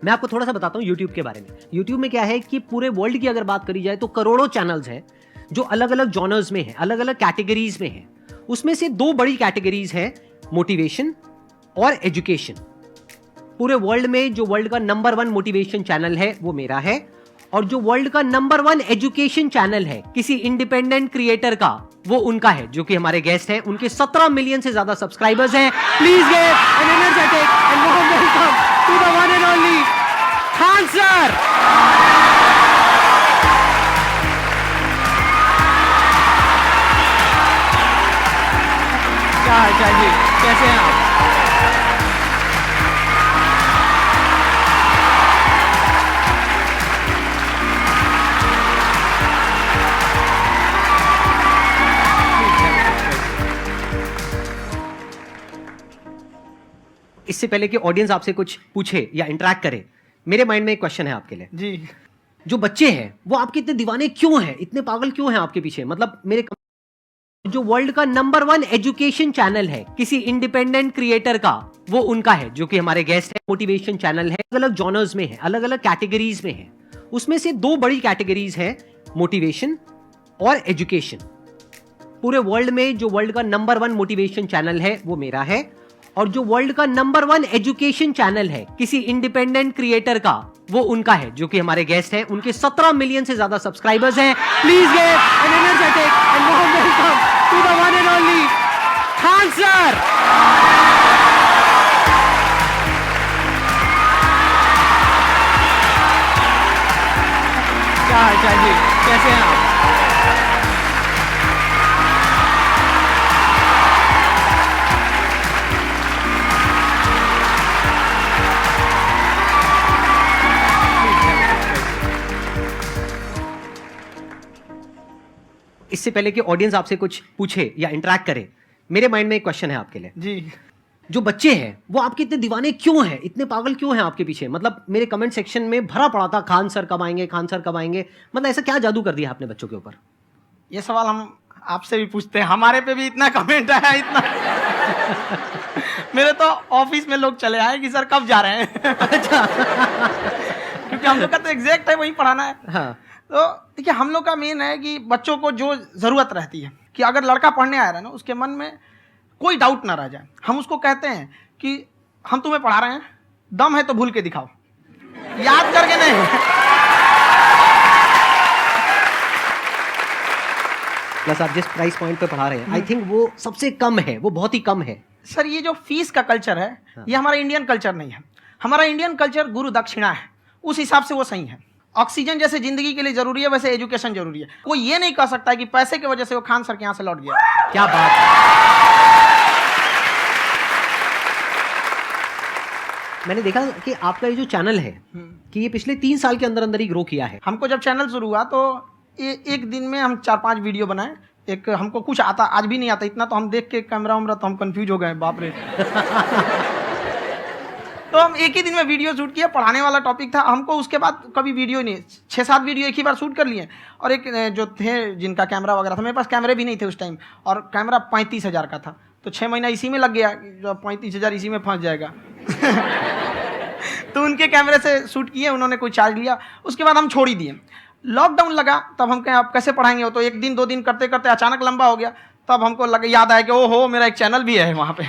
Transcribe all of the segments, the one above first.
मैं आपको थोड़ा सा बताता हूँ YouTube के बारे में। YouTube में क्या है कि पूरे वर्ल्ड की अगर बात करी जाए तो करोड़ों चैनल्स हैं जो अलग अलग जॉनर्स में हैं, अलग अलग कैटेगरीज में हैं। उसमें से दो बड़ी कैटेगरीज हैं, मोटिवेशन और एजुकेशन। पूरे वर्ल्ड में जो वर्ल्ड का नंबर 1 मोटिवेशन चैनल है वो मेरा है, और जो वर्ल्ड का नंबर 1 एजुकेशन चैनल है किसी इंडिपेंडेंट क्रिएटर का, वो उनका है, जो कि हमारे गेस्ट हैं। उनके 17 मिलियन से ज्यादा सब्सक्राइबर्स हैं। Please give an energetic and warm welcome to the one and only Khan sir. क्या हाल चाल जी, कैसे हैं आप? इससे पहले कि ऑडियंस आपसे कुछ पूछे या इंटरेक्ट करे, मेरे माइंड में एक क्वेश्चन है आपके लिए जी। जो बच्चे हैं वो आपके इतने दीवाने क्यों हैं, इतने पागल क्यों हैं आपके पीछे? मतलब जो वर्ल्ड का नंबर 1 एजुकेशन चैनल है किसी इंडिपेंडेंट क्रिएटर का, वो उनका है, जो कि हमारे गेस्ट है। मोटिवेशन चैनल है, अलग अलग जॉनर्स में है, अलग अलग कैटेगरीज में है। उसमें से दो बड़ी कैटेगरीज हैं, मोटिवेशन और एजुकेशन। पूरे वर्ल्ड में जो वर्ल्ड का नंबर 1 मोटिवेशन चैनल है वो मेरा है, और जो वर्ल्ड का नंबर 1 एजुकेशन चैनल है किसी इंडिपेंडेंट क्रिएटर का, वो उनका है, जो कि हमारे गेस्ट हैं। उनके 17 मिलियन से ज्यादा सब्सक्राइबर्स हैं। Please give an energetic and warm welcome to the one and only Khan sir. क्या हाल चाल जी, कैसे हैं आप? इससे पहले कि ऑडियंस आपसे कुछ पूछे या इंटरेक्ट करे, मेरे माइंड में एक क्वेश्चन है आपके लिए जी। जो बच्चे हैं वो आपके इतने दीवाने क्यों हैं, इतने पागल क्यों हैं आपके पीछे? मतलब मेरे कमेंट सेक्शन में भरा पड़ा था, खान सर कब आएंगे, खान सर कब आएंगे। मतलब ऐसा क्या जादू कर दिया आपने बच्चों के ऊपर? ये सवाल हम आपसे भी पूछते हैं, हमारे पे भी इतना कमेंट आया, इतना मेरे तो ऑफिस में लोग चले आए कि सर कब जा रहे हैं। अच्छा। क्योंकि हम लोग का तो एग्जैक्ट है, वही पढ़ाना है। हाँ। तो देखिए, हम लोग का मेन है कि बच्चों को जो जरूरत रहती है कि अगर लड़का पढ़ने आ रहा है ना, उसके मन में कोई डाउट ना रह जाए। हम उसको कहते हैं कि हम तुम्हें पढ़ा रहे हैं, दम है तो भूल के दिखाओ, याद करके नहीं। प्लस आप जिस प्राइस पॉइंट पे पढ़ा रहे हैं, आई थिंक वो सबसे कम है, वो बहुत ही कम है। सर, ये जो फीस का कल्चर है, ये हमारा इंडियन कल्चर नहीं है। हमारा इंडियन कल्चर गुरु दक्षिणा है, उस हिसाब से वो सही है। ऑक्सीजन जैसे जिंदगी के लिए जरूरी है, वैसे एजुकेशन जरूरी है। कोई ये नहीं कह सकता है कि पैसे की वजह से वो खान सर के यहाँ से लौट गया। क्या बात है। मैंने देखा कि आपका ये जो चैनल है कि ये पिछले 3 साल के अंदर अंदर ही ग्रो किया है। हमको जब चैनल शुरू हुआ तो एक दिन में हम 4-5 वीडियो बनाए। एक हमको कुछ आता, आज भी नहीं आता इतना, तो हम देख के कैमरा वैमरा तो हम कंफ्यूज हो गए, बाप रे। तो हम एक ही दिन में वीडियो शूट किया, पढ़ाने वाला टॉपिक था हमको। उसके बाद कभी वीडियो नहीं, 6-7 वीडियो एक ही बार शूट कर लिए। और एक जो थे जिनका कैमरा वगैरह था, मेरे पास कैमरे भी नहीं थे उस टाइम, और कैमरा 35,000 का था। तो 6 महीना इसी में लग गया, जो 35,000 इसी में फंस जाएगा। तो उनके कैमरे से शूट किए, उन्होंने कोई चार्ज लिया, उसके बाद हम छोड़ ही दिए। लॉकडाउन लगा, तब हम कहें आप कैसे पढ़ाएंगे। वो तो 1 दिन 2 दिन करते करते अचानक लंबा हो गया। तब हमको याद आया कि ओहो, मेरा एक चैनल भी है वहाँ पे।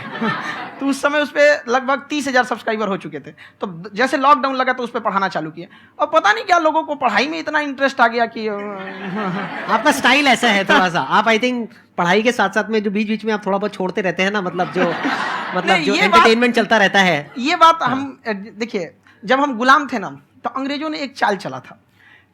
तो उस समय उस पर लगभग 30,000 सब्सक्राइबर हो चुके थे। तो जैसे लॉकडाउन लगा तो उस पर पढ़ाना चालू किया, और पता नहीं क्या लोगों को पढ़ाई में इतना इंटरेस्ट आ गया कि आपका स्टाइल ऐसा है थोड़ा सा। आप आई थिंक पढ़ाई के साथ साथ में जो बीच बीच में आप थोड़ा बहुत छोड़ते रहते हैं ना, मतलब जो एंटरटेनमेंट चलता रहता है। ये बात हम देखिए, जब हम गुलाम थे ना, तो अंग्रेजों ने एक चाल चला था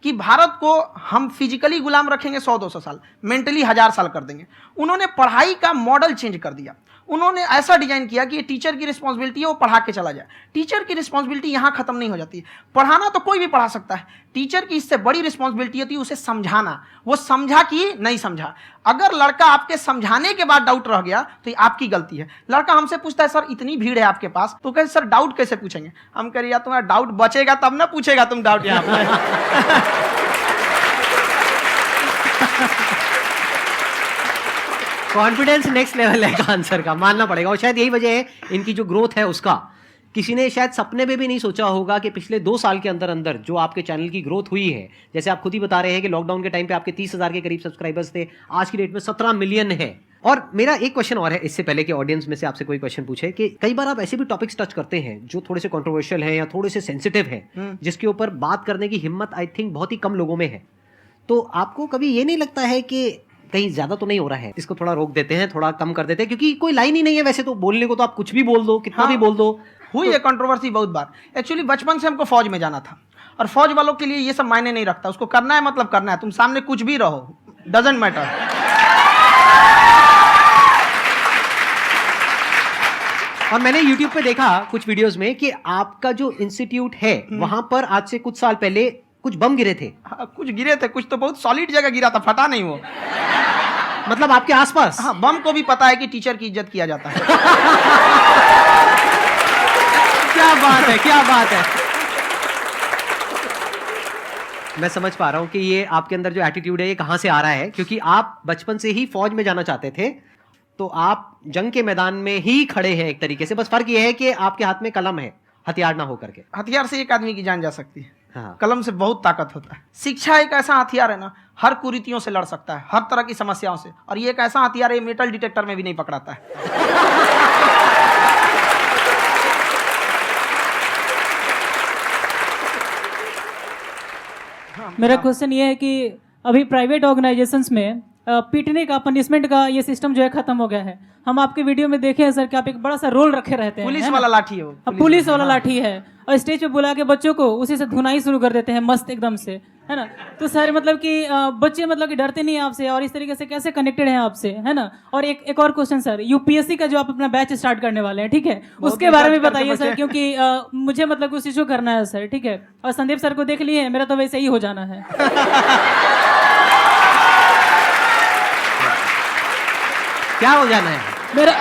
कि भारत को हम फिजिकली गुलाम रखेंगे 100-200 साल, मेंटली 1000 साल कर देंगे। उन्होंने पढ़ाई का मॉडल चेंज कर दिया। उन्होंने ऐसा डिजाइन किया कि ये टीचर की रिस्पॉन्सिबिलिटी है, वो पढ़ा के चला जाए। टीचर की रिस्पॉन्सिबिलिटी यहाँ खत्म नहीं हो जाती है। पढ़ाना तो कोई भी पढ़ा सकता है, टीचर की इससे बड़ी रिस्पॉन्सिबिलिटी होती है उसे समझाना। वो समझा कि नहीं समझा। अगर लड़का आपके समझाने के बाद डाउट रह गया तो ये आपकी गलती है। लड़का हमसे पूछता है, सर इतनी भीड़ है आपके पास, तो कहते सर डाउट कैसे पूछेंगे? हम कह रहे यार, तुम्हारा डाउट बचेगा तब ना पूछेगा तुम डाउट यहाँ पे। कॉन्फिडेंस नेक्स्ट लेवल है खान सर का, मानना पड़ेगा। और शायद यही वजह है इनकी जो ग्रोथ है उसका, किसी ने शायद सपने में भी नहीं सोचा होगा कि पिछले 2 साल के अंदर अंदर जो आपके चैनल की ग्रोथ हुई है, जैसे आप खुद ही बता रहे हैं कि लॉकडाउन के टाइम पे आपके 30,000 के करीब सब्सक्राइबर्स थे, आज की डेट में 17 मिलियन है। और मेरा एक क्वेश्चन और है, इससे पहले कि ऑडियंस में से आपसे कोई क्वेश्चन पूछे, कि कई बार आप ऐसे भी टॉपिक्स टच करते हैं जो थोड़े से कंट्रोवर्शियल हैं या थोड़े से सेंसिटिव हैं, जिसके ऊपर बात करने की हिम्मत आई थिंक बहुत ही कम लोगों में है। तो आपको कभी ये नहीं लगता है कि कहीं ज्यादा तो नहीं हो रहा है, इसको थोड़ा रोक देते हैं, थोड़ा कम कर देते हैं, क्योंकि कोई लाइन ही नहीं है वैसे तो बोलने को, तो आप कुछ भी बोल दो, कितना भी बोल दो। हुई है कंट्रोवर्सी बहुत बार। एक्चुअली बचपन से हमको फौज में जाना था, और फौज वालों के लिए ये सब मायने नहीं रखता, उसको करना है मतलब करना है, तुम सामने कुछ भी रहो, डजंट मैटर। और मैंने YouTube पे देखा कुछ वीडियोस में कि आपका जो इंस्टीट्यूट है वहां पर आज से कुछ साल पहले कुछ बम गिरे थे। हाँ, कुछ गिरे थे, कुछ तो बहुत सॉलिड जगह गिरा था, फटा नहीं वो। मतलब आपके आसपास? हाँ, बम को भी पता है कि टीचर की इज्जत किया जाता है। क्या बात है, क्या बात है। मैं समझ पा रहा हूं कि ये आपके अंदर जो एटीट्यूड है ये कहां से आ रहा है, क्योंकि आप बचपन से ही फौज में जाना चाहते थे, तो आप जंग के मैदान में ही खड़े हैं एक तरीके से। बस फर्क ये है कि आपके हाथ में कलम है, हथियार ना हो करके। हथियार से एक आदमी की जान जा सकती है, हाँ। कलम से बहुत ताकत होता है। शिक्षा एक ऐसा हथियार है ना, हर कुरीतियों से लड़ सकता है, हर तरह की समस्याओं से। और ये एक ऐसा हथियार है, मेटल डिटेक्टर में भी नहीं पकड़ाता है। मेरा क्वेश्चन ये है कि अभी प्राइवेट ऑर्गेनाइजेशंस में पीटने का, पनिशमेंट का ये सिस्टम जो है खत्म हो गया है। हम आपके वीडियो में देखे हैं सर कि आप एक बड़ा सा रोल रखे रहते हैं, पुलिस वाला लाठी है वो, पुलिस वाला लाठी है, और स्टेज पे बुला के बच्चों को उसी से धुनाई शुरू कर देते हैं मस्त एकदम से, है ना। तो सर मतलब कि बच्चे मतलब कि डरते नहीं आपसे, और इस तरीके से कैसे कनेक्टेड हैं आपसे, है ना। और एक और क्वेश्चन सर, यूपीएससी का जो आप अपना बैच स्टार्ट करने वाले हैं, ठीक है, उसके बारे में बताइए सर, क्योंकि मुझे मतलब कुछ इशू करना है सर, ठीक है। और संदीप सर को देख लिए, मेरा तो वैसे ही हो जाना है। क्या हो जाना है? मेरा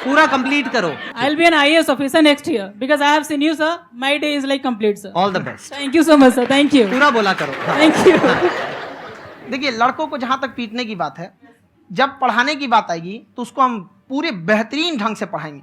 पूरा कंप्लीट करो। I'll be an IAS officer next year because I have seen you, sir. My day is like complete, sir. All the best. Thank you so much, sir. Thank you. पूरा बोला करो। Thank you. देखिए, लड़कों को जहां तक पीटने की बात है, जब पढ़ाने की बात आएगी तो उसको हम पूरे बेहतरीन ढंग से पढ़ाएंगे।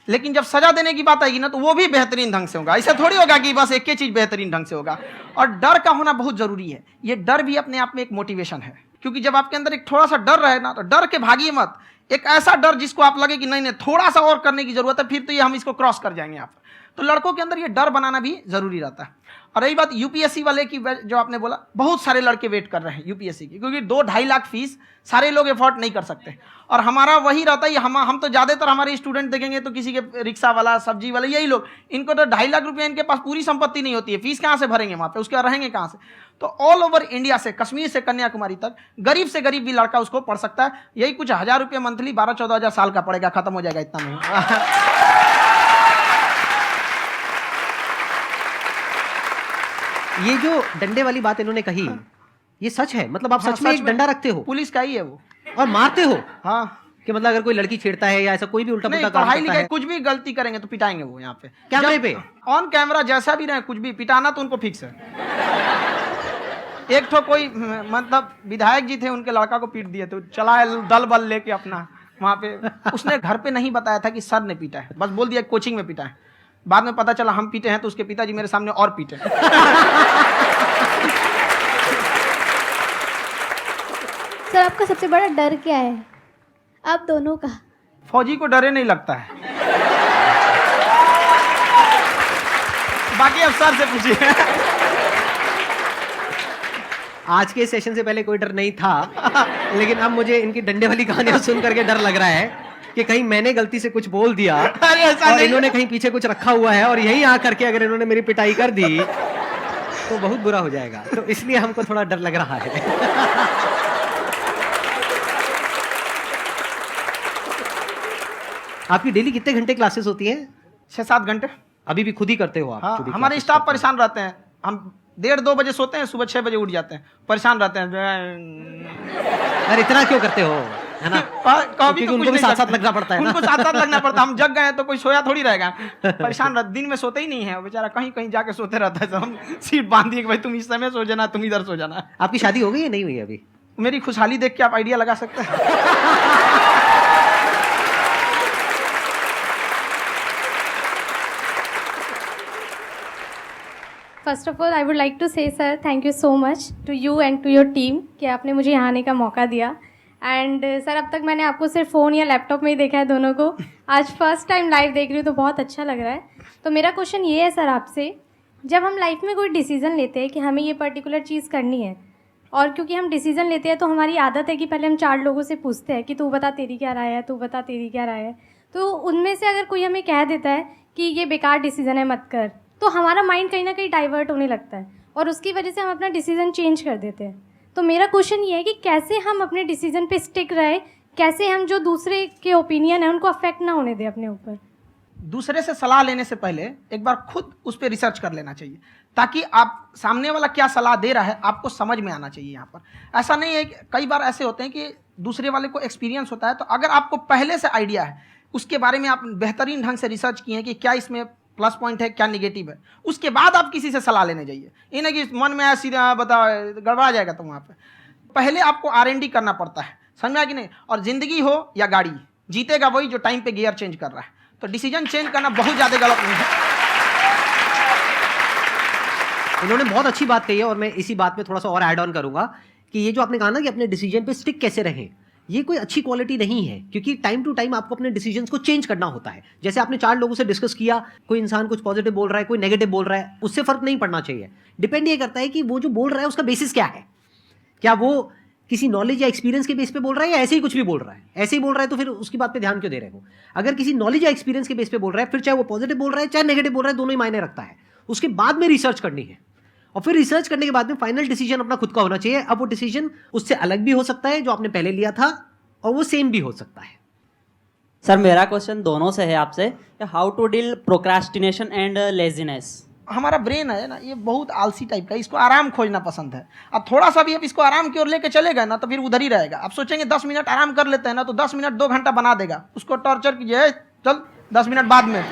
लेकिन जब सजा देने की बात आएगी ना, तो वो भी बेहतरीन ढंग से होगा। ऐसा थोड़ी होगा कि बस एक ही चीज बेहतरीन ढंग से होगा। और डर का होना बहुत जरूरी है। ये डर भी अपने आप में एक मोटिवेशन है, क्योंकि जब आपके अंदर एक थोड़ा सा डर रहे ना, तो डर के भागिए मत। एक ऐसा डर जिसको आप लगे कि नहीं नहीं थोड़ा सा और करने की जरूरत है, फिर तो ये हम इसको क्रॉस कर जाएंगे। आप तो लड़कों के अंदर ये डर बनाना भी जरूरी रहता है। और रही बात यूपीएससी वाले की, जो आपने बोला, बहुत सारे लड़के वेट कर रहे हैं यूपीएससी की, क्योंकि 2-2.5 लाख फीस सारे लोग एफोर्ड नहीं कर सकते। और हमारा वही रहता है, हम तो ज्यादातर हमारे स्टूडेंट देखेंगे तो किसी के रिक्शा वाला, सब्जी वाला, यही लोग, इनको तो 2.5 लाख रुपया, इनके पास पूरी संपत्ति नहीं होती है, फीस कहाँ से भरेंगे वहाँ पे, उसके बाद रहेंगे कहाँ से। तो ऑल ओवर इंडिया से, कश्मीर से कन्याकुमारी तक, गरीब से गरीब भी लड़का उसको पढ़ सकता है। यही कुछ 1000 रुपये मंथली, 12-14 हज़ार साल का पड़ेगा, खत्म हो जाएगा इतना में। ये जो डंडे वाली बात इन्होंने कही, ये सच है? मतलब आप सच में एक डंडा रखते हो? पुलिस का ही है वो। और मारते हो? हाँ, कि मतलब अगर कोई लड़की छेड़ता है या ऐसा कोई भी उल्टा पुल्टा काम पढ़ाई करता लिखाई है, कुछ भी गलती करेंगे तो पिटाएंगे वो। यहाँ पे कैमरे पे, ऑन कैमरा, जैसा भी रहे, कुछ भी पिटाना तो उनको फिक्स है। एक तो कोई मतलब विधायक जी थे, उनके लड़का को पीट दिए, तो चला है दल बल लेके अपना वहां पे। उसने घर पे नहीं बताया था कि सर ने पीटा है, बस बोल दिया कोचिंग में पीटा है। बाद में पता चला हम पीटे हैं, तो उसके पिताजी मेरे सामने और पीटे। सर आपका सबसे बड़ा डर क्या है, आप दोनों का? फौजी को डरे नहीं लगता है, बाकी अफसर से पूछिए। आज के सेशन से पहले कोई डर नहीं था, लेकिन अब मुझे इनकी डंडे वाली कहानियां सुन करके डर लग रहा है कि कहीं मैंने गलती से कुछ बोल दिया और इन्होंने कहीं पीछे कुछ रखा हुआ है, और यहीं आ करके अगर इन्होंने मेरी पिटाई कर दी तो बहुत बुरा हो जाएगा। तो इसलिए हमको थोड़ा डर लग रहा है। आपकी डेली कितने घंटे क्लासेस होती हैं? 6-7 घंटे। अभी भी खुद ही करते हो आप? हाँ, खुद ही हमारे classes स्टाफ करते हो? परेशान रहते हैं। हम 1:30-2 बजे सोते हैं, सुबह 6 बजे उठ जाते हैं, परेशान रहते हैं। यार इतना क्यों करते हो, है ना? कभी तो उनको भी साथ साथ लगना पड़ता है ना? उनको साथ साथ लगना पड़ता है। हम जग गए हैं तो कोई सोया थोड़ी रहेगा, परेशान रहते, दिन में सोते ही नहीं है बेचारा, कहीं कहीं जाके सोते रहता है। तो हम सीट बांध दिए कि भाई तुम इस समय सो जाना, तुम इधर सो जाना। आपकी शादी हो गई या नहीं हुई अभी? मेरी खुशहाली देख के आप आइडिया लगा सकते हैं। First of all I would like to say sir thank you so much to you and to your team कि आपने मुझे यहाँ आने का मौका दिया। एंड सर अब तक मैंने आपको सिर्फ फ़ोन या लैपटॉप में ही देखा है दोनों को, आज फर्स्ट टाइम लाइव देख रही हूँ तो बहुत अच्छा लग रहा है। तो मेरा क्वेश्चन ये है सर आपसे, जब हम लाइफ में कोई डिसीज़न लेते हैं कि हमें ये पर्टिकुलर चीज़ करनी है, और क्योंकि हम डिसीज़न लेते हैं तो हमारी आदत है कि पहले हम 4 लोगों से पूछते हैं कि तू बता तेरी क्या राय है, तू बता तेरी क्या राय है। तो उनमें से अगर कोई हमें कह देता है कि ये बेकार डिसीज़न है मत कर, तो हमारा माइंड कहीं ना कहीं डाइवर्ट होने लगता है और उसकी वजह से हम अपना डिसीज़न चेंज कर देते हैं। तो मेरा क्वेश्चन ये है कि कैसे हम अपने डिसीज़न पे स्टिक रहे, कैसे हम जो दूसरे के ओपिनियन है उनको अफेक्ट ना होने दें अपने ऊपर। दूसरे से सलाह लेने से पहले एक बार खुद उस पर रिसर्च कर लेना चाहिए, ताकि आप सामने वाला क्या सलाह दे रहा है आपको समझ में आना चाहिए। यहाँ पर ऐसा नहीं है कि कई बार ऐसे होते हैं कि दूसरे वाले को एक्सपीरियंस होता है, तो अगर आपको पहले से आइडिया है, उसके बारे में आप बेहतरीन ढंग से रिसर्च किए हैं कि क्या इसमें प्लस पॉइंट है क्या निगेटिव है, उसके बाद आप किसी से सलाह लेने जाइए। ये नहीं कि मन में आया सीधा बता गड़बड़ा जाएगा। तो वहाँ पर पहले आपको R&D करना पड़ता है, समझ में आया कि नहीं। और ज़िंदगी हो या गाड़ी, जीतेगा वही जो टाइम पे गियर चेंज कर रहा है। तो डिसीजन चेंज करना बहुत ज़्यादा गलत नहीं है। इन्होंने बहुत अच्छी बात कही है और मैं इसी बात में थोड़ा सा और ऐड ऑन करूंगा कि ये जो आपने कहा ना कि अपने डिसीजन पे स्टिक कैसे रहें, ये कोई अच्छी क्वालिटी नहीं है, क्योंकि टाइम टू टाइम आपको अपने डिसीजंस को चेंज करना होता है। जैसे आपने 4 लोगों से डिस्कस किया, कोई इंसान कुछ पॉजिटिव बोल रहा है, कोई नेगेटिव बोल रहा है, उससे फर्क नहीं पड़ना चाहिए। डिपेंड ये करता है कि वो जो बोल रहा है उसका बेसिस क्या है, क्या वो किसी नॉलेज या एक्सपीरियंस के बेस पे बोल रहा है या ऐसे ही कुछ भी बोल रहा है। ऐसे ही बोल रहा है तो फिर उसकी बात पे ध्यान क्यों दे रहे हो। अगर किसी नॉलेज या एक्सपीरियंस के बेस पे बोल रहा है, फिर चाहे वो पॉजिटिव बोल रहा है चाहे नेगेटिव बोल रहा है, दोनों ही मायने रखता है। उसके बाद में रिसर्च करनी है और फिर रिसर्च करने के बाद में फाइनल डिसीजन अपना खुद का होना चाहिए। अब वो डिसीजन उससे अलग भी हो सकता है जो आपने पहले लिया था, और वो सेम भी हो सकता है। सर मेरा क्वेश्चन दोनों से है आपसे, how to deal procrastination and laziness. हमारा ब्रेन है ना, ये बहुत आलसी टाइप का, इसको आराम खोजना पसंद है। अब थोड़ा सा भी आप इसको आराम की ओर लेके चले गए ना तो फिर उधर ही रहेगा। आप सोचेंगे 10 मिनट आराम कर लेते हैं ना, तो 10 मिनट 2 घंटा बना देगा। उसको टॉर्चर कीजिए, चल 10 मिनट बाद में।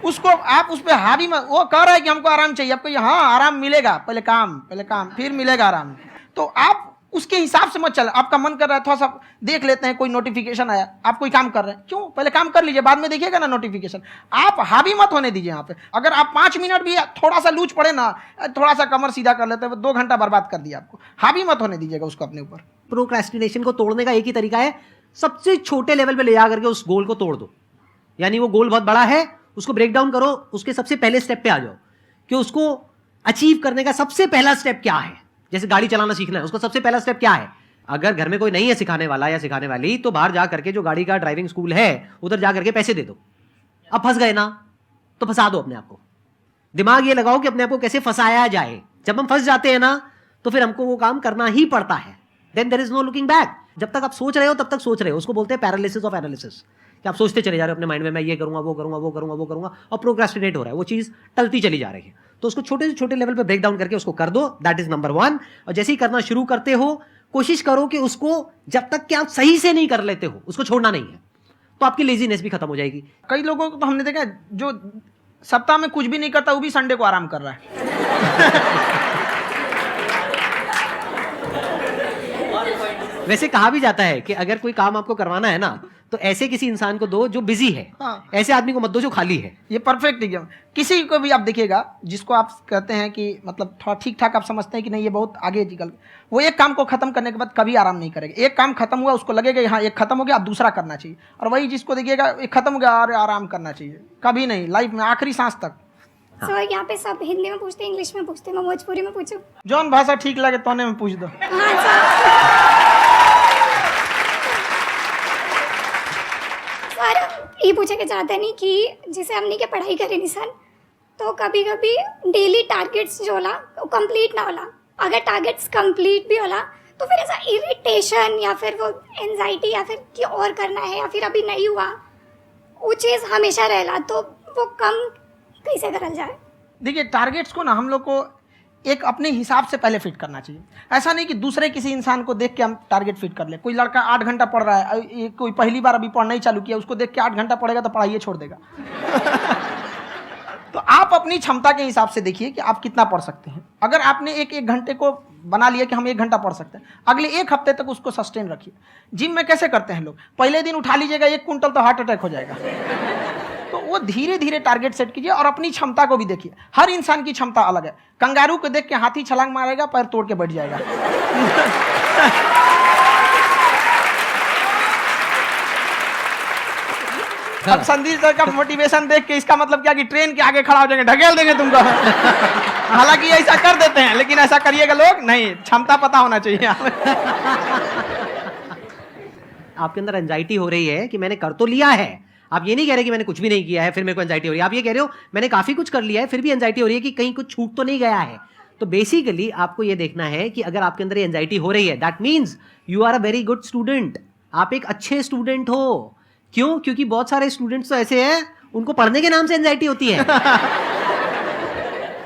उसको आप उस पर हावी में, वो कह रहा है कि हमको आराम चाहिए, आपको हाँ आराम मिलेगा, पहले काम फिर मिलेगा आराम। तो आप उसके हिसाब से मत चल। आपका मन कर रहा है थोड़ा सा देख लेते हैं, कोई नोटिफिकेशन आया, आप कोई काम कर रहे हैं, क्यों पहले काम कर लीजिए, बाद में देखिएगा ना नोटिफिकेशन। आप हावी मत होने दीजिए यहाँ पे। अगर आप 5 मिनट भी थोड़ा सा लूज पड़े ना, थोड़ा सा कमर सीधा कर लेते हैं, 2 घंटा बर्बाद कर दिया आपको। हावी मत होने दीजिएगा उसको अपने ऊपर। प्रोक्रेस्टिनेशन को तोड़ने का एक ही तरीका है, सबसे छोटे लेवल पे ले जा करके उस गोल को तोड़ दो। यानी वो गोल बहुत बड़ा है, उसको ब्रेक डाउन करो, उसके सबसे पहले स्टेप पे आ जाओ कि उसको अचीव करने का सबसे पहला स्टेप क्या है। जैसे गाड़ी चलाना सीखना है, उसका सबसे पहला स्टेप क्या है। अगर घर में कोई नहीं है सिखाने वाला या सिखाने वाली, तो बाहर जा करके जो गाड़ी का ड्राइविंग स्कूल है उधर जा करके पैसे दे दो। अब फंस गए ना तो फंसा दो अपने आप को। दिमाग ये लगाओ कि अपने आप को कैसे फंसाया जाए। जब हम फंस जाते हैं ना तो फिर हमको वो काम करना ही पड़ता है। Then there is no looking back. जब तक आप सोच रहे हो तब तक सोच रहे हो, उसको बोलते हैं पैरालिसिस ऑफ एनालिसिस, कि आप सोचते चले जा रहे हो अपने माइंड में, मैं ये करूंगा वो करूंगा वो करूंगा वो करूंगा, और प्रोक्रेस्टिनेट हो रहा है, वो चीज टलती चली जा रही है। तो उसको छोटे से छोटे लेवल पे ब्रेक डाउन करके उसको कर दो, दैट इज नंबर 1। और जैसे ही करना शुरू करते हो, कोशिश करो कि उसको जब तक कि आप सही से नहीं कर लेते हो उसको छोड़ना नहीं है, तो आपकी लेजीनेस भी खत्म हो जाएगी। कई लोगों को तो हमने देखा है जो सप्ताह में कुछ भी नहीं करता, वो भी संडे को आराम कर रहा है। वैसे कहा भी जाता है कि अगर कोई काम आपको करवाना है ना तो ऐसे किसी इंसान को दो जो बिजी है। हाँ। ऐसे आदमी को मत दो जो खाली है। ये परफेक्ट एग्जाम। किसी को भी आप देखिएगा जिसको आप कहते हैं कि मतलब थोड़ा ठीक ठाक आप समझते हैं कि नहीं ये बहुत आगे निकल, वो एक काम को खत्म करने के बाद कभी आराम नहीं करेगा। एक काम खत्म हुआ उसको लगेगा हाँ एक खत्म हो गया, अब दूसरा करना चाहिए। और वही जिसको देखिएगा एक खत्म हो गया अरे आराम करना चाहिए, कभी नहीं, लाइफ में आखिरी सांस तक। सर यहाँ पे सब हिंदी में पूछते हैं, इंग्लिश में पूछते हैं, मैं भोजपुरी में पूछूं? जौन भाषा ठीक लगे तोने में पूछ दो। हाँ सर। सर ये पूछे के चाहते नहीं कि जैसे हमने के पढ़ाई करी नहीं सर, तो कभी कभी डेली टारगेट्स जो होला वो कंप्लीट ना होला। अगर टारगेट्स कंप्लीट भी होला तो फिर ऐसा इरिटेशन या फिर वो एंजाइटी या फिर कि और करना है या फिर अभी नहीं हुआ, वो चीज़ हमेशा रहेला, तो वो कम कैसे करल जाए? देखिए टारगेट्स को ना हम लोग को एक अपने हिसाब से पहले फिट करना चाहिए। ऐसा नहीं कि दूसरे किसी इंसान को देख के हम टारगेट फिट कर ले। कोई लड़का 8 घंटा पढ़ रहा है, कोई पहली बार अभी पढ़ना ही चालू किया, उसको देख के 8 घंटा पढ़ेगा तो पढ़ाई छोड़ देगा। तो आप अपनी क्षमता के हिसाब से देखिए कि आप कितना पढ़ सकते हैं। अगर आपने एक घंटे को बना लिया कि हम 1 घंटा पढ़ सकते हैं, अगले 1 हफ्ते तक उसको सस्टेन रखिए। जिम में कैसे करते हैं लोग, पहले दिन उठा लीजिएगा 1 कुंटल तो हार्ट अटैक हो जाएगा। तो वो धीरे धीरे टारगेट सेट कीजिए और अपनी क्षमता को भी देखिए। हर इंसान की क्षमता अलग है। कंगारू को देख के हाथी छलांग मारेगा, पैर तोड़ के बैठ जाएगा। अब संदीप सर का मोटिवेशन देख के इसका मतलब क्या कि ट्रेन के आगे खड़ा हो जाएंगे, ढकेल देंगे तुमको। हालांकि ऐसा कर देते हैं, लेकिन ऐसा करिएगा लोग नहीं, क्षमता पता होना चाहिए। आपके अंदर एंजाइटी हो रही है कि मैंने कर तो लिया है, आप ये नहीं कह रहे कि मैंने कुछ भी नहीं किया है फिर मेरे को एंजाइटी हो रही है, आप ये कह रहे हो मैंने काफी कुछ कर लिया है फिर भी एंजाइटी हो रही है कि कहीं कुछ छूट तो नहीं गया है। तो बेसिकली आपको ये देखना है कि अगर आपके अंदर एंजाइटी हो रही है, that means you are a very good student, आप एक अच्छे स्टूडेंट हो। क्यों? क्योंकि बहुत सारे स्टूडेंट्स तो ऐसे हैं उनको पढ़ने के नाम से एंजाइटी होती है।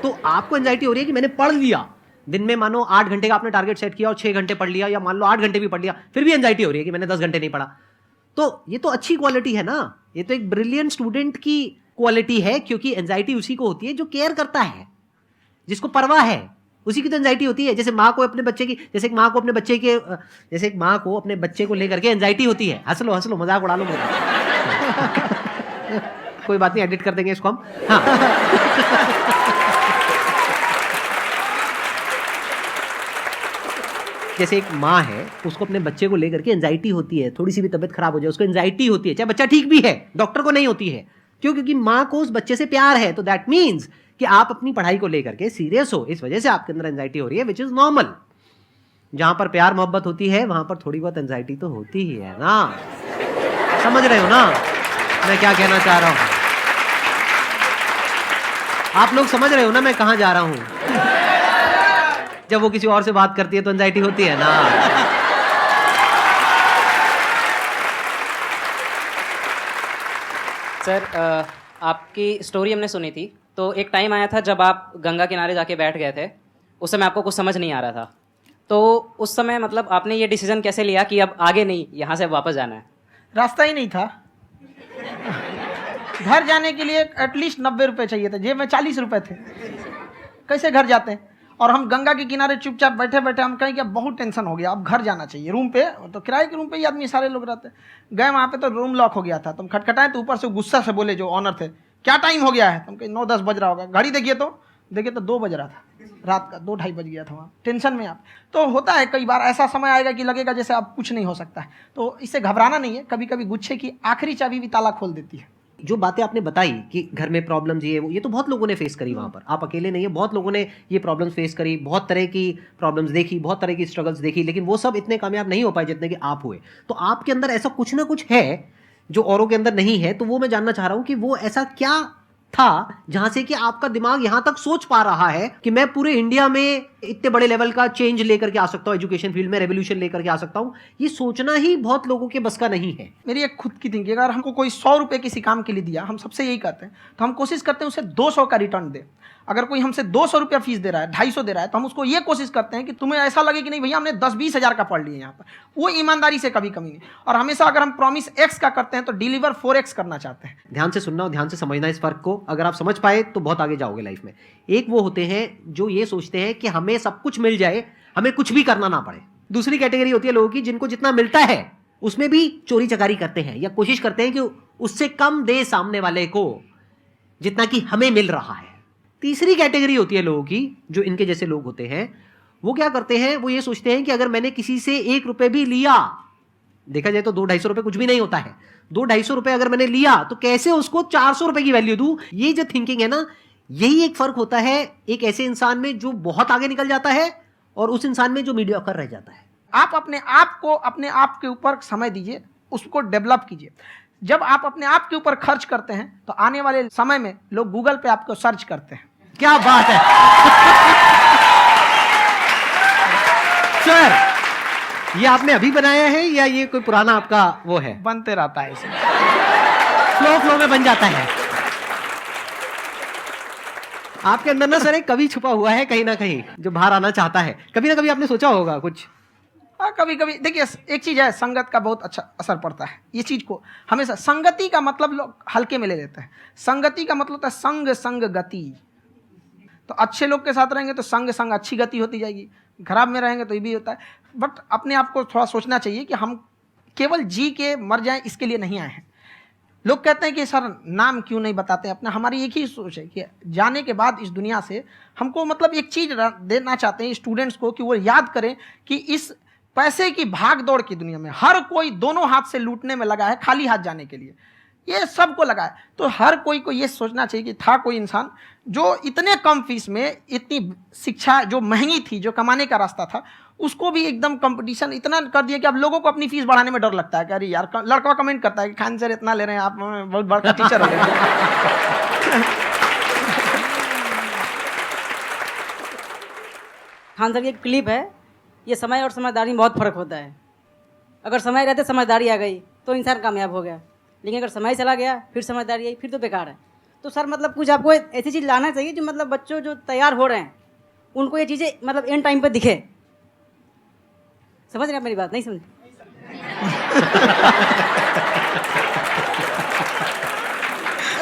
तो आपको एंजाइटी हो रही है कि मैंने पढ़ लिया, दिन में मानो 8 घंटे का आपने टारगेट सेट किया और 6 घंटे पढ़ लिया, या मान लो 8 घंटे भी पढ़ लिया, फिर भी एंजाइटी हो रही है कि मैंने 10 घंटे नहीं पढ़ा। तो ये तो अच्छी क्वालिटी है ना, ये तो एक ब्रिलियंट स्टूडेंट की क्वालिटी है, क्योंकि एंजाइटी उसी को होती है जो केयर करता है, जिसको परवाह है, उसी की तो एंजाइटी होती है। जैसे माँ को अपने बच्चे की, जैसे एक माँ को अपने बच्चे के, जैसे एक माँ को अपने बच्चे को लेकर के एंजाइटी होती है। हंस लो मजाक उड़ा लो मेरा। कोई बात नहीं, एडिट कर देंगे इसको हम। हाँ। जैसे एक माँ है, उसको अपने बच्चे को लेकर के एंजाइटी होती है, थोड़ी सी भी तबीयत खराब हो जाए उसको एंजाइटी होती है, चाहे बच्चा ठीक भी है, डॉक्टर को नहीं होती है। क्यों? क्योंकि माँ को उस बच्चे से प्यार है। तो दैट मीन्स कि आप अपनी पढ़ाई को लेकर के सीरियस हो, इस वजह से आपके अंदर एंजाइटी हो रही है, विच इज नॉर्मल। जहां पर प्यार मोहब्बत होती है वहां पर थोड़ी बहुत एंजाइटी तो होती ही है ना। समझ रहे हो ना मैं क्या कहना चाह रहा हूं? आप लोग समझ रहे हो ना मैं कहां जा रहा हूं? जब वो किसी और से बात करती है तो एंजाइटी होती है ना। सर आपकी स्टोरी हमने सुनी थी, तो एक टाइम आया था जब आप गंगा किनारे जाके बैठ गए थे, उस समय आपको कुछ समझ नहीं आ रहा था, तो उस समय मतलब आपने ये डिसीजन कैसे लिया कि अब आगे नहीं, यहाँ से वापस जाना है? रास्ता ही नहीं था। घर जाने के लिए एटलीस्ट 90 रुपये चाहिए थे, जेब में 40 रुपये थे, कैसे घर जाते हैं? और हम गंगा के किनारे चुपचाप बैठे बैठे हम कहें कि अब बहुत टेंशन हो गया, अब घर जाना चाहिए। रूम पे तो किराए के रूम पे ही आदमी सारे लोग रहते हैं। गए वहाँ पे तो रूम लॉक हो गया था, तुम खटखटाए तो ऊपर से गुस्सा से बोले जो ऑनर थे, क्या टाइम हो गया है? तुम कहीं 9-10 बज रहा होगा। घड़ी देखिए तो 2 बज रहा था, रात का 2-2:30 बज गया था वहाँ। टेंशन में आप तो होता है, कई बार ऐसा समय आएगा कि लगेगा जैसे अब कुछ नहीं हो सकता है। तो इससे घबराना नहीं है, कभी कभी गुच्छे की आखिरी चाबी भी ताला खोल देती है। जो बातें आपने बताई कि घर में प्रॉब्लम्स ये तो बहुत लोगों ने फेस करी वहाँ पर, आप अकेले नहीं है, बहुत लोगों ने ये प्रॉब्लम्स फेस करी, बहुत तरह की प्रॉब्लम्स देखी, बहुत तरह की स्ट्रगल्स देखी, लेकिन वो सब इतने कामयाब नहीं हो पाए जितने कि आप हुए। तो आपके अंदर ऐसा कुछ ना कुछ है जो औरों के अंदर नहीं है। तो वो मैं जानना चाह रहा हूँ कि वो ऐसा क्या था जहां से कि आपका दिमाग यहां तक सोच पा रहा है कि मैं पूरे इंडिया में इतने बड़े लेवल का चेंज लेकर के आ सकता हूं, एजुकेशन फील्ड में रेवोल्यूशन लेकर के आ सकता हूं। ये सोचना ही बहुत लोगों के बस का नहीं है। मेरी एक खुद की थिंकिंग, अगर हमको कोई 100 रुपये किसी काम के लिए दिया, हम सबसे यही करते हैं, तो हम कोशिश करते हैं उसे 200 का रिटर्न दे। अगर कोई हमसे 200 रुपया फीस दे रहा है, 250 दे रहा है, तो हम उसको ये कोशिश करते हैं कि तुम्हें ऐसा लगे कि नहीं भैया हमने 10-20 हज़ार का पढ़ लिया यहाँ पर। वो ईमानदारी से कभी कमी नहीं। और हमेशा अगर हम प्रॉमिस X का करते हैं तो डिलीवर 4X करना चाहते हैं। ध्यान से सुनना और ध्यान से समझना इस फर्क को, अगर आप समझ पाए तो बहुत आगे जाओगे लाइफ में। एक वो होते हैं जो ये सोचते हैं कि हमें सब कुछ मिल जाए, हमें कुछ भी करना ना पड़े। दूसरी कैटेगरी होती है लोगों की जिनको जितना मिलता है उसमें भी चोरी चकारी करते हैं या कोशिश करते हैं कि उससे कम दे सामने वाले को जितना कि हमें मिल रहा है। तीसरी कैटेगरी होती है लोगों की, जो इनके जैसे लोग होते हैं, वो क्या करते हैं, वो ये सोचते हैं कि अगर मैंने किसी से 1 रुपये भी लिया, देखा जाए तो 200-250 रुपये कुछ भी नहीं होता है, 200-250 रुपये अगर मैंने लिया तो कैसे उसको 400 रुपये की वैल्यू दूं। ये जो थिंकिंग है ना, यही एक फर्क होता है एक ऐसे इंसान में जो बहुत आगे निकल जाता है और उस इंसान में जो मीडियोकर रह जाता है। आप अपने आप के ऊपर समय दीजिए, उसको डेवलप कीजिए। जब आप अपने आप के ऊपर खर्च करते हैं तो आने वाले समय में लोग गूगल पे आपको सर्च करते हैं। क्या बात है सर, ये आपने अभी बनाया है या ये कोई पुराना आपका वो है? बनते रहता है, इसे फ्लो में बन जाता है। आपके अंदर ना सर एक कवि छुपा हुआ है कहीं ना कहीं जो बाहर आना चाहता है। कभी ना कभी आपने सोचा होगा कुछ। हाँ, कभी कभी देखिए, एक चीज है, संगत का बहुत अच्छा असर पड़ता है। ये चीज को हमेशा, संगति का मतलब लोग हल्के में ले लेते हैं। संगति का मतलब होता है संग संग गति। तो अच्छे लोग के साथ रहेंगे तो संग संग अच्छी गति होती जाएगी, खराब में रहेंगे तो ये भी होता है। बट अपने आप को थोड़ा सोचना चाहिए कि हम केवल जी के मर जाएं इसके लिए नहीं आए हैं। लोग कहते हैं कि सर नाम क्यों नहीं बताते अपना। हमारी एक ही सोच है कि जाने के बाद इस दुनिया से हमको मतलब एक चीज देना चाहते हैं स्टूडेंट्स को कि वो याद करें कि इस पैसे की भाग दौड़ की दुनिया में हर कोई दोनों हाथ से लूटने में लगा है, खाली हाथ जाने के लिए ये सबको लगा है। तो हर कोई को ये सोचना चाहिए कि था कोई इंसान जो इतने कम फीस में इतनी शिक्षा जो महंगी थी, जो कमाने का रास्ता था, उसको भी एकदम कंपटीशन इतना कर दिया कि अब लोगों को अपनी फीस बढ़ाने में डर लगता है कि अरे यार, लड़का कमेंट करता है कि खान सर इतना ले रहे हैं, आप बहुत बड़ा टीचर हो गए। खान सर की एक क्लिप है, ये समय और समझदारी में बहुत फर्क होता है। अगर समय रहते समझदारी आ गई तो इंसान कामयाब हो गया, लेकिन अगर समय चला गया फिर समझदारी आई फिर तो बेकार है। तो सर मतलब कुछ आपको ऐसी चीज़ लाना चाहिए जो मतलब बच्चों जो तैयार हो रहे हैं उनको ये चीज़ें मतलब एंड टाइम पे दिखे। समझ रहे हैं मेरी बात? नहीं समझ?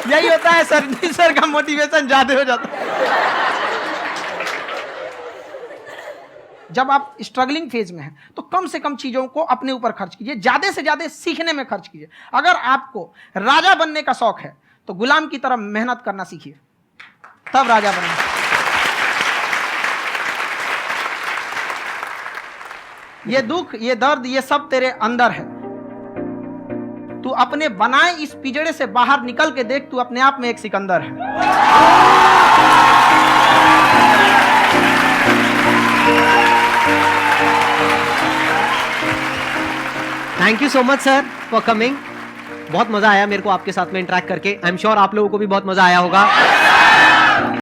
यही होता है सर, सर का मोटिवेशन ज्यादा हो जाता है। जब आप स्ट्रगलिंग फेज में हैं तो कम से कम चीजों को अपने ऊपर खर्च कीजिए, ज्यादा से ज्यादा सीखने में खर्च कीजिए। अगर आपको राजा बनने का शौक है तो गुलाम की तरह मेहनत करना सीखिए, तब राजा बनेंगे। ये दुख, ये दर्द, ये सब तेरे अंदर है। तू अपने बनाए इस पिंजड़े से बाहर निकल के देख, तू अपने आप में एक सिकंदर है। Thank you so much sir for coming. बहुत मजा आया मेरे को आपके साथ में इंटरेक्ट करके। आई एम श्योर आप लोगों को भी बहुत मजा आया होगा।